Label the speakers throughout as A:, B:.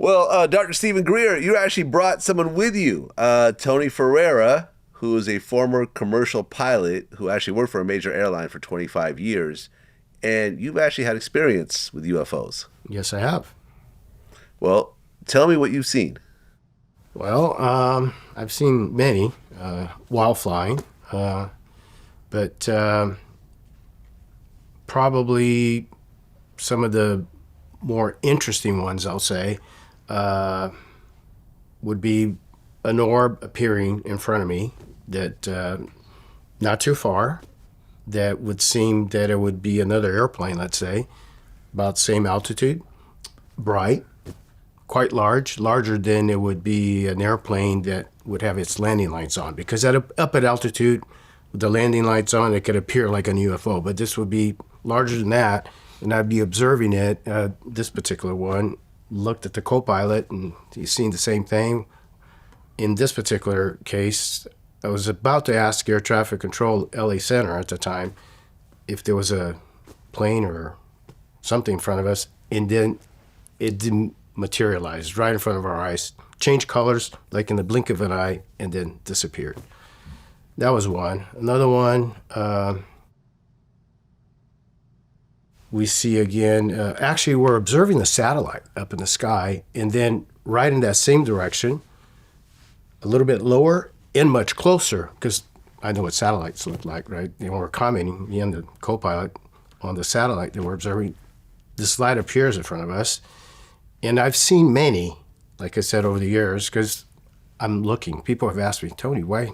A: Well, Dr. Stephen Greer, you actually brought someone with you, Tony Ferreira, who is a former commercial pilot who actually worked for a major airline for 25 years. And you've actually had experience with UFOs.
B: Yes, I have.
A: Well, tell me what you've seen.
B: Well, I've seen many while flying, but probably some of the more interesting ones, I'll say, would be an orb appearing in front of me that not too far, that would seem that it would be another airplane, let's say, about same altitude, bright, quite large, larger than it would be an airplane that would have its landing lights on. Because up at altitude, with the landing lights on, it could appear like an UFO, but this would be larger than that, and I'd be observing it. This particular one, looked at the co-pilot, and he's seen the same thing. In this particular case, I was about to ask Air Traffic Control LA Center at the time if there was a plane or something in front of us, and then it didn't materialize right in front of our eyes, changed colors like in the blink of an eye, and then disappeared. That was one. Another one, we see again, actually we're observing the satellite up in the sky, and then right in that same direction, a little bit lower and much closer, because I know what satellites look like, right? You know, we're commenting, me and the co-pilot, on the satellite that we're observing. This light appears in front of us, and I've seen many, like I said, over the years, because I'm looking. People have asked me, Tony, why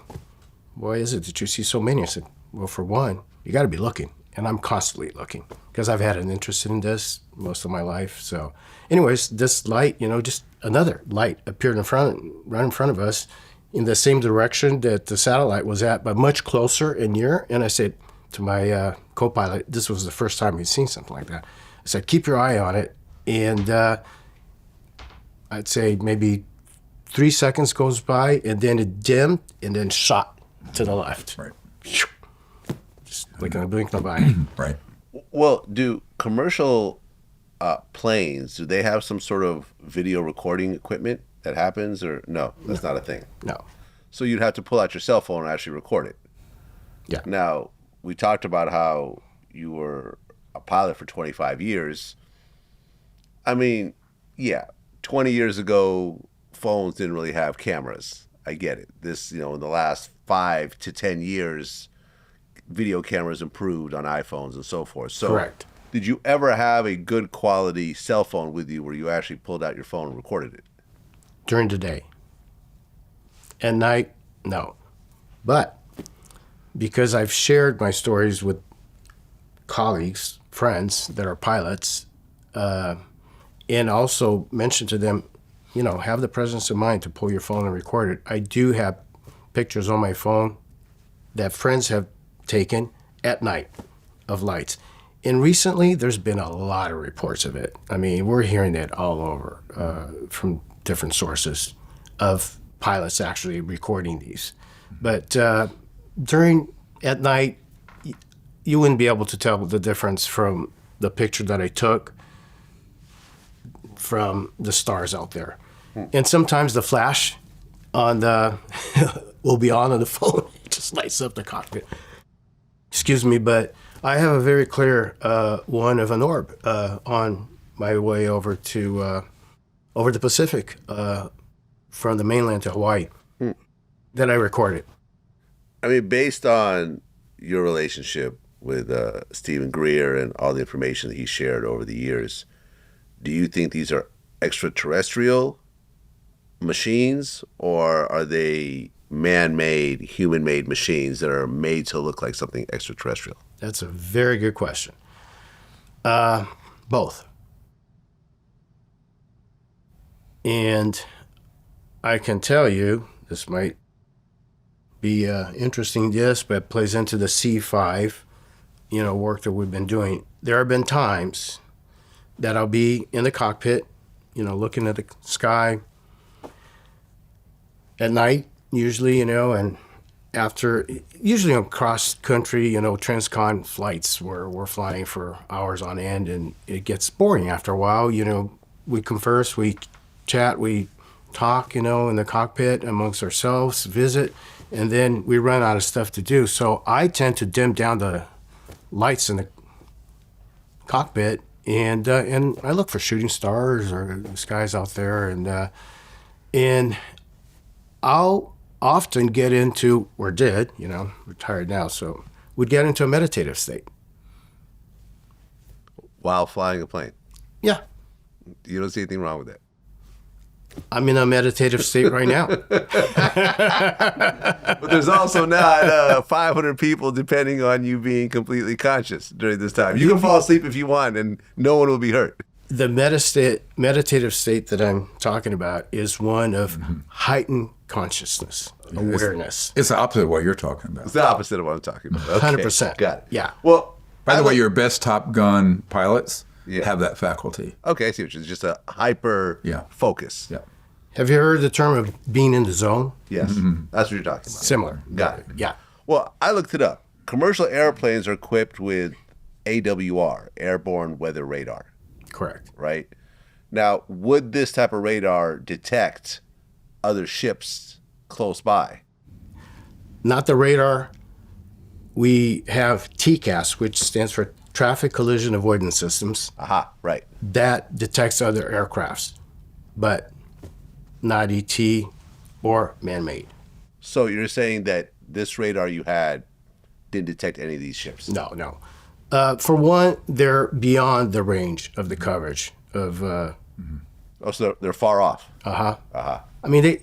B: is it that you see so many? I said, well, for one, you got to be looking, and I'm constantly looking, because I've had an interest in this most of my life. So anyways, this light, just another light appeared right in front of us, in the same direction that the satellite was at, but much closer and near. And I said to my co-pilot, this was the first time we'd seen something like that. I said, keep your eye on it. And I'd say maybe 3 seconds goes by, and then it dimmed and then shot to the left.
C: Right.
B: Just like in a blink of an eye.
C: Right.
A: Well, do commercial planes, do they have some sort of video recording equipment that happens, or no, that's not a thing?
B: No.
A: So you'd have to pull out your cell phone and actually record it.
B: Yeah.
A: Now, we talked about how you were a pilot for 25 years. I mean, yeah, 20 years ago, phones didn't really have cameras. I get it. This, in the last 5 to 10 years, video cameras improved on iPhones and so forth. So
B: correct.
A: Did you ever have a good quality cell phone with you where you actually pulled out your phone and recorded it?
B: During the day. At night, no. But because I've shared my stories with colleagues, friends that are pilots, and also mentioned to them, have the presence of mind to pull your phone and record it. I do have pictures on my phone that friends have taken at night of lights. And recently, there's been a lot of reports of it. I mean, we're hearing it all over from different sources of pilots actually recording these. But at night, you wouldn't be able to tell the difference from the picture that I took from the stars out there. And sometimes the flash on the will be on the phone. It just lights up the cockpit. Excuse me, but I have a very clear one of an orb on my way over to over the Pacific from the mainland to Hawaii that I recorded.
A: I mean, based on your relationship with Stephen Greer and all the information that he shared over the years, do you think these are extraterrestrial machines, or are they man-made, human-made machines that are made to look like something extraterrestrial?
B: That's a very good question. Both. And I can tell you, this might be interesting, yes, but plays into the C5, work that we've been doing. There have been times that I'll be in the cockpit, looking at the sky at night, usually, and after, usually on cross-country, transcon flights where we're flying for hours on end, and it gets boring after a while. We converse, we chat, we talk, in the cockpit amongst ourselves, visit, and then we run out of stuff to do. So I tend to dim down the lights in the cockpit, and I look for shooting stars or skies out there, and I'll often get into, or did, retired now, so would get into a meditative state.
A: While flying a plane.
B: Yeah.
A: You don't see anything wrong with that.
B: I'm in a meditative state right now.
A: But there's also not 500 people depending on you being completely conscious during this time. You can fall asleep if you want, and no one will be hurt.
B: The meditative state that I'm talking about is one of heightened consciousness, awareness.
C: It's the opposite of what you're talking about.
A: It's the opposite of what I'm talking about. Okay,
B: 100%.
A: got it.
B: Yeah.
A: Well,
C: By the way, your best Top Gun pilots
A: Yeah.
C: have that faculty.
A: okay, I see what you're just a hyper focus.
C: Yeah.
B: Have you heard the term of being in the zone?
A: Yes, that's what you're talking about.
B: Similar.
A: Got it.
B: Yeah.
A: Well, I looked it up. Commercial airplanes are equipped with AWR, Airborne Weather Radar,
B: Correct.
A: right? Now, would this type of radar detect other ships close by?
B: Not the radar. We have TCAS, which stands for Traffic Collision Avoidance Systems.
A: Aha, right.
B: That detects other aircrafts, but not ET or man-made.
A: So you're saying that this radar you had didn't detect any of these ships?
B: No. For one, they're beyond the range of the coverage of.
A: Oh, so they're far off.
B: I mean,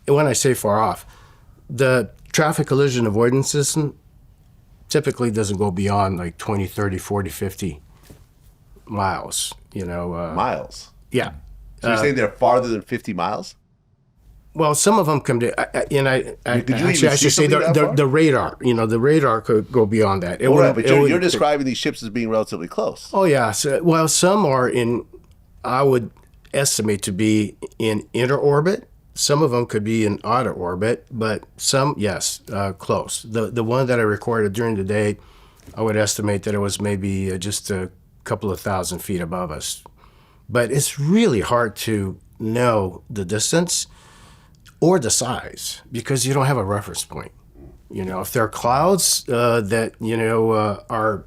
B: when I say far off, the traffic collision avoidance system typically doesn't go beyond like 20, 30, 40, 50 miles.
A: Miles.
B: Yeah.
A: So you're saying they're farther than 50 miles?
B: Well, some of them come to, I should say the radar. The radar could go beyond that.
A: Right, but you're describing these ships as being relatively close.
B: Oh yeah. So, well, some are in. I would estimate to be in inner orbit. Some of them could be in outer orbit, but some, yes, close. The one that I recorded during the day, I would estimate that it was maybe just a couple of thousand feet above us. But it's really hard to know the distance or the size because you don't have a reference point. If there are clouds that, are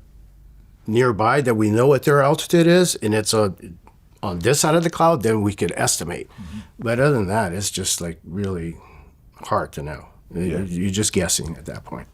B: nearby that we know what their altitude is and it's on this side of the cloud, then we could estimate. But other than that, it's just like really hard to know. You're just guessing at that point.